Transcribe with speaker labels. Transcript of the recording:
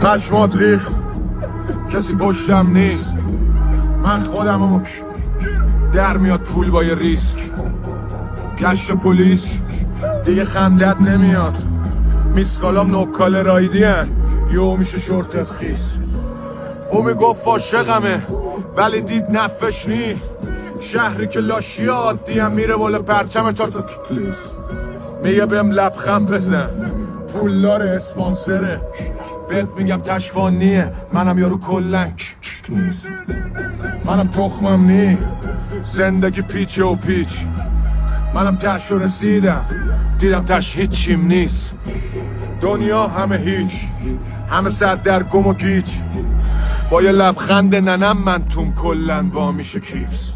Speaker 1: پشمات ریخت کسی پشتم نیست، من خودمو در میاد پول با یه ریسک. گشت پلیس دیگه خندت نمیاد، میسکالام نوکال رایدی هن یهو میشه شورتت خیس. او میگفت عاشقمه ولی دید نفش نی، شهری که لاشی عادی هم میره بالا پرچم تا تکلیس. میگه بهم لبخند بزن پولدار اسپانسره، بهت میگم تشوانیه منم یارو کلن نیست. منم تخمم نی زندگی پیچه و پیچ، منم تش رسیدم دیدم تش هیچیم نیست. دنیا همه هیچ، همه سر در گم و گیج، با یه لبخند ننم من توم کلن وا میشه کیفز.